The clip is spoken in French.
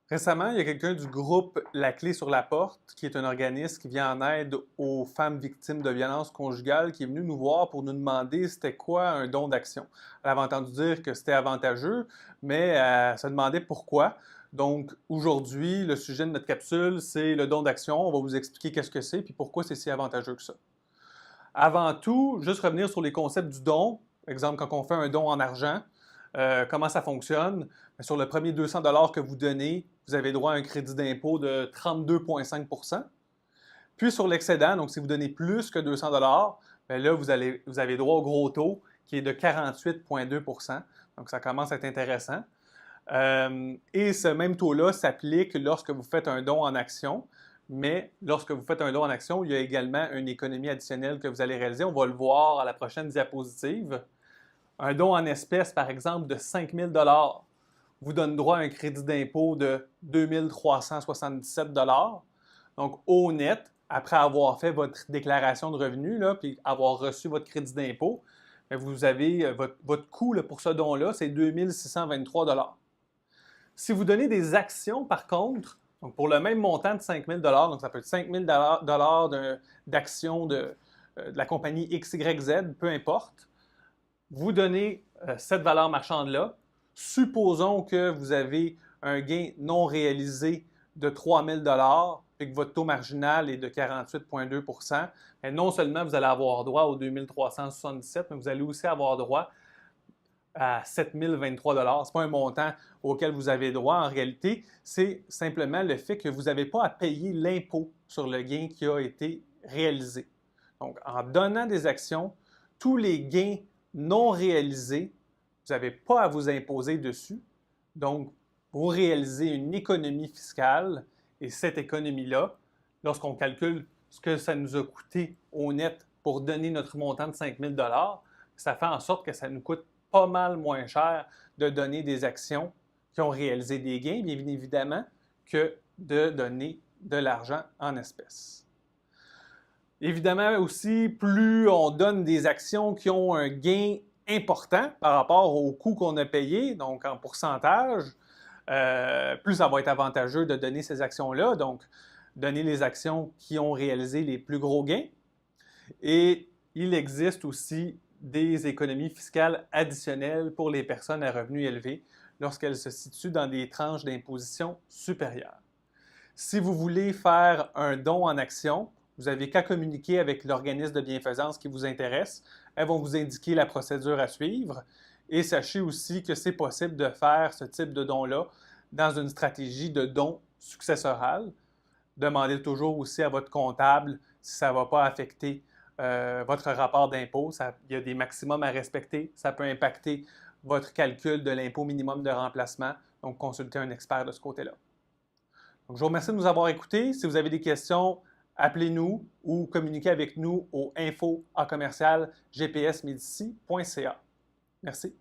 Récemment, il y a quelqu'un du groupe La Clé sur la porte, qui est un organisme qui vient en aide aux femmes victimes de violences conjugales, qui est venu nous voir pour nous demander c'était quoi un don d'action. Elle avait entendu dire que c'était avantageux, mais elle se demandait pourquoi. Donc aujourd'hui, le sujet de notre capsule, c'est le don d'action. On va vous expliquer qu'est-ce que c'est et pourquoi c'est si avantageux que ça. Avant tout, juste revenir sur les concepts du don. Exemple, quand on fait un don en argent, comment ça fonctionne? Sur le premier 200 que vous donnez, vous avez droit à un crédit d'impôt de 32,5 Puis sur l'excédent, donc si vous donnez plus que 200 bien là, vous avez droit au gros taux qui est de 48,2 Donc ça commence à être intéressant. Et ce même taux-là s'applique lorsque vous faites un don en action. Mais lorsque vous faites un don en action, il y a également une économie additionnelle que vous allez réaliser. On va le voir à la prochaine diapositive. Un don en espèces, par exemple, de 5 000 vous donne droit à un crédit d'impôt de 2 377 Donc, au net, après avoir fait votre déclaration de revenus, là, puis avoir reçu votre crédit d'impôt, vous avez votre coût là, pour ce don-là, c'est 2 623 Si vous donnez des actions, par contre, donc pour le même montant de 5 000 donc ça peut être 5 000 d'actions de la compagnie XYZ, peu importe, vous donnez cette valeur marchande-là. Supposons que vous avez un gain non réalisé de 3 000 et que votre taux marginal est de 48,2 et non seulement vous allez avoir droit aux 2 377, mais vous allez aussi avoir droit à 7 023 Ce n'est pas un montant auquel vous avez droit en réalité, c'est simplement le fait que vous n'avez pas à payer l'impôt sur le gain qui a été réalisé. Donc, en donnant des actions, tous les gains non réalisés, vous n'avez pas à vous imposer dessus. Donc, vous réalisez une économie fiscale et cette économie-là, lorsqu'on calcule ce que ça nous a coûté au net pour donner notre montant de 5 000 ça fait en sorte que ça nous coûte pas mal moins cher de donner des actions qui ont réalisé des gains, bien évidemment, que de donner de l'argent en espèces. Évidemment aussi, plus on donne des actions qui ont un gain important par rapport au coût qu'on a payé, donc en pourcentage, plus ça va être avantageux de donner ces actions-là, donc donner les actions qui ont réalisé les plus gros gains. Et il existe aussi des économies fiscales additionnelles pour les personnes à revenus élevés lorsqu'elles se situent dans des tranches d'imposition supérieures. Si vous voulez faire un don en action, vous n'avez qu'à communiquer avec l'organisme de bienfaisance qui vous intéresse. Elles vont vous indiquer la procédure à suivre. Et sachez aussi que c'est possible de faire ce type de don-là dans une stratégie de don successoral. Demandez toujours aussi à votre comptable si ça ne va pas affecter votre rapport d'impôt. Il y a des maximums à respecter. Ça peut impacter votre calcul de l'impôt minimum de remplacement. Donc, consultez un expert de ce côté-là. Donc, je vous remercie de nous avoir écoutés. Si vous avez des questions, appelez-nous ou communiquez avec nous au info@gpsmedici.ca. Merci.